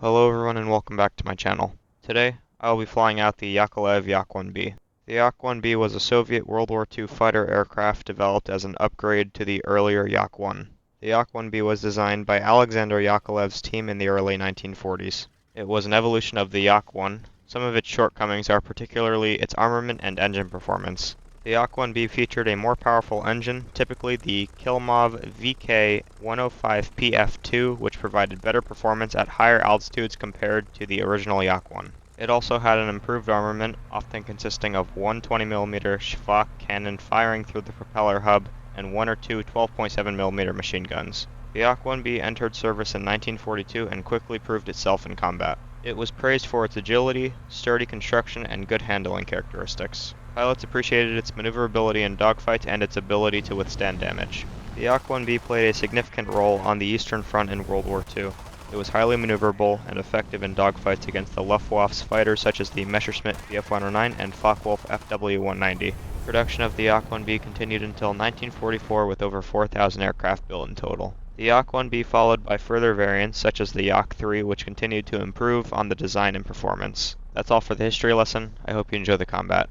Hello everyone and welcome back to my channel. Today, I will be flying out the Yakovlev Yak-1B. The Yak-1B was a Soviet World War II fighter aircraft developed as an upgrade to the earlier Yak-1. The Yak-1B was designed by Alexander Yakovlev's team in the early 1940s. It was an evolution of the Yak-1. Some of its shortcomings are particularly its armament and engine performance. The Yak-1B featured a more powerful engine, typically the Kilmov VK-105PF2, which provided better performance at higher altitudes compared to the original Yak-1. It also had an improved armament, often consisting of one 20mm Shvak cannon firing through the propeller hub and one or two 12.7mm machine guns. The Yak-1B entered service in 1942 and quickly proved itself in combat. It was praised for its agility, sturdy construction, and good handling characteristics. Pilots appreciated its maneuverability in dogfights and its ability to withstand damage. The Yak-1B played a significant role on the Eastern Front in World War II. It was highly maneuverable and effective in dogfights against the Luftwaffe's fighters such as the Messerschmitt Bf-109 and Focke-Wulf FW-190. Production of the Yak-1B continued until 1944 with over 4,000 aircraft built in total. The Yak-1B followed by further variants such as the Yak-3, which continued to improve on the design and performance. That's all for the history lesson. I hope you enjoy the combat.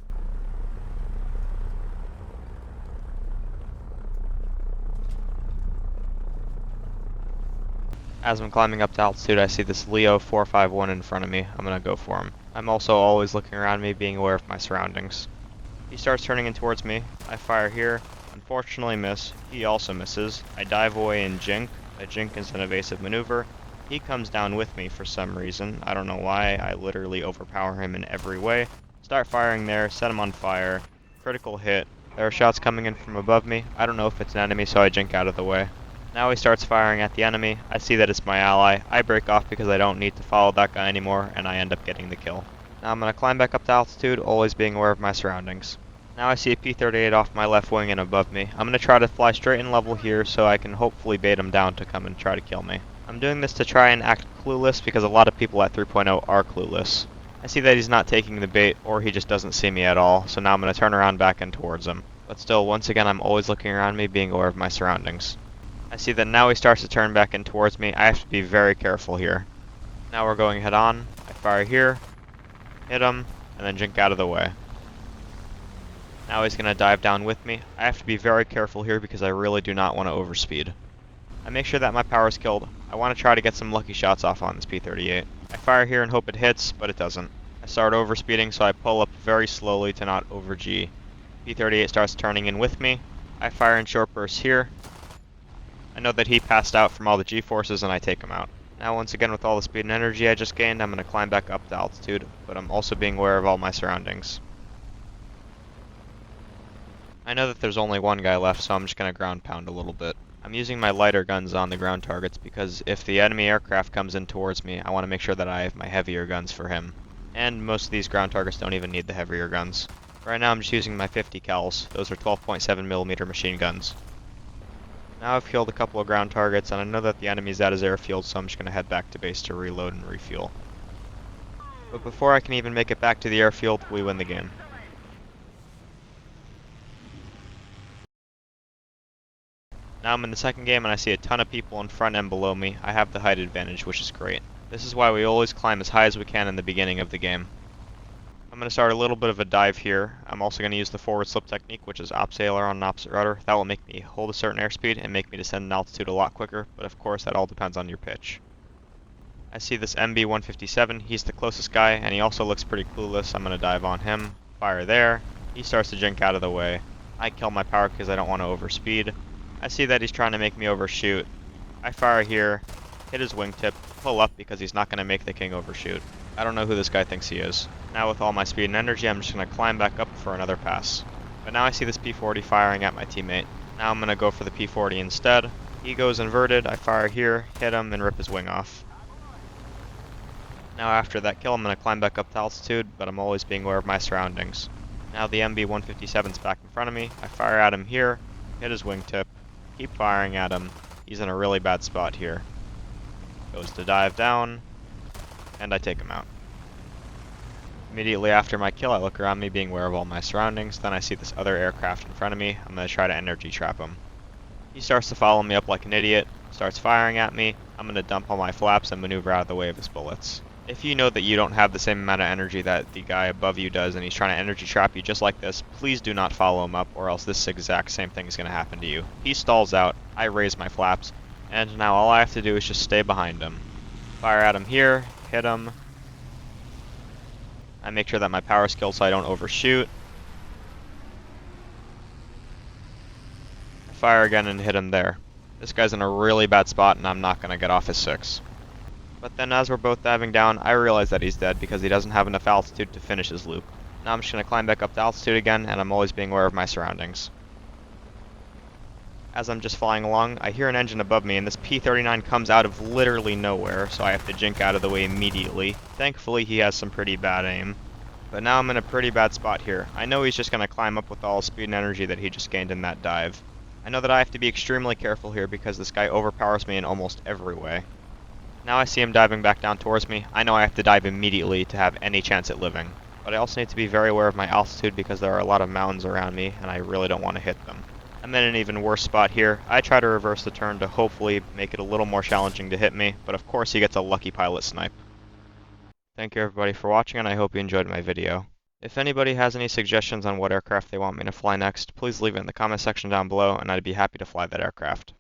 As I'm climbing up to altitude, I see this Leo 451 in front of me. I'm gonna go for him. I'm also always looking around me, being aware of my surroundings. He starts turning in towards me. I fire here. Unfortunately miss. He also misses. I dive away and jink. A jink is an evasive maneuver. He comes down with me for some reason. I don't know why. I literally overpower him in every way. Start firing there, set him on fire. Critical hit. There are shots coming in from above me. I don't know if it's an enemy, so I jink out of the way. Now he starts firing at the enemy. I see that it's my ally. I break off because I don't need to follow that guy anymore, and I end up getting the kill. Now I'm going to climb back up to altitude, always being aware of my surroundings. Now I see a P-38 off my left wing and above me. I'm going to try to fly straight and level here so I can hopefully bait him down to come and try to kill me. I'm doing this to try and act clueless because a lot of people at 3.0 are clueless. I see that he's not taking the bait, or he just doesn't see me at all, so now I'm going to turn around back in towards him. But still, once again, I'm always looking around me, being aware of my surroundings. I see that now he starts to turn back in towards me. I have to be very careful here. Now we're going head on. I fire here, hit him, and then jink out of the way. Now he's going to dive down with me. I have to be very careful here because I really do not want to overspeed. I make sure that my power is killed. I want to try to get some lucky shots off on this P-38. I fire here and hope it hits, but it doesn't. I start overspeeding, so I pull up very slowly to not over G. P-38 starts turning in with me. I fire in short bursts here. I know that he passed out from all the G-forces and I take him out. Now once again, with all the speed and energy I just gained, I'm going to climb back up to altitude, but I'm also being aware of all my surroundings. I know that there's only one guy left, so I'm just going to ground pound a little bit. I'm using my lighter guns on the ground targets because if the enemy aircraft comes in towards me, I want to make sure that I have my heavier guns for him. And most of these ground targets don't even need the heavier guns. Right now I'm just using my 50 cals. Those are 12.7mm machine guns. Now I've killed a couple of ground targets, and I know that the enemy's at his airfield, so I'm just going to head back to base to reload and refuel. But before I can even make it back to the airfield, we win the game. Now I'm in the second game, and I see a ton of people in front and below me. I have the height advantage, which is great. This is why we always climb as high as we can in the beginning of the game. I'm going to start a little bit of a dive here. I'm also going to use the forward slip technique, which is op sailor on an opposite rudder. That will make me hold a certain airspeed and make me descend in altitude a lot quicker, but of course that all depends on your pitch. I see this MB-157. He's the closest guy, and he also looks pretty clueless. I'm going to dive on him, fire there. He starts to jink out of the way. I kill my power because I don't want to overspeed. I see that he's trying to make me overshoot. I fire here, hit his wingtip, pull up because he's not going to make the king overshoot. I don't know who this guy thinks he is. Now with all my speed and energy, I'm just going to climb back up for another pass. But now I see this P-40 firing at my teammate. Now I'm going to go for the P-40 instead. He goes inverted, I fire here, hit him, and rip his wing off. Now after that kill, I'm going to climb back up to altitude, but I'm always being aware of my surroundings. Now the MB-157's back in front of me. I fire at him here, hit his wingtip, keep firing at him. He's in a really bad spot here. Goes to dive down, and I take him out. Immediately after my kill, I look around me, being aware of all my surroundings. Then I see this other aircraft in front of me. I'm going to try to energy trap him. He starts to follow me up like an idiot, starts firing at me. I'm going to dump all my flaps and maneuver out of the way of his bullets. If you know that you don't have the same amount of energy that the guy above you does and he's trying to energy trap you just like this, please do not follow him up or else this exact same thing is going to happen to you. He stalls out, I raise my flaps, and now all I have to do is just stay behind him. Fire at him here, hit him. I make sure that my power skill so I don't overshoot. I fire again and hit him there. This guy's in a really bad spot and I'm not going to get off his 6. But then as we're both diving down, I realize that he's dead because he doesn't have enough altitude to finish his loop. Now I'm just going to climb back up to altitude again, and I'm always being aware of my surroundings. As I'm just flying along, I hear an engine above me, and this P-39 comes out of literally nowhere, so I have to jink out of the way immediately. Thankfully, he has some pretty bad aim. But now I'm in a pretty bad spot here. I know he's just going to climb up with all the speed and energy that he just gained in that dive. I know that I have to be extremely careful here because this guy overpowers me in almost every way. Now I see him diving back down towards me. I know I have to dive immediately to have any chance at living. But I also need to be very aware of my altitude because there are a lot of mountains around me and I really don't want to hit them. I'm in an even worse spot here. I try to reverse the turn to hopefully make it a little more challenging to hit me, but of course he gets a lucky pilot snipe. Thank you everybody for watching and I hope you enjoyed my video. If anybody has any suggestions on what aircraft they want me to fly next, please leave it in the comment section down below and I'd be happy to fly that aircraft.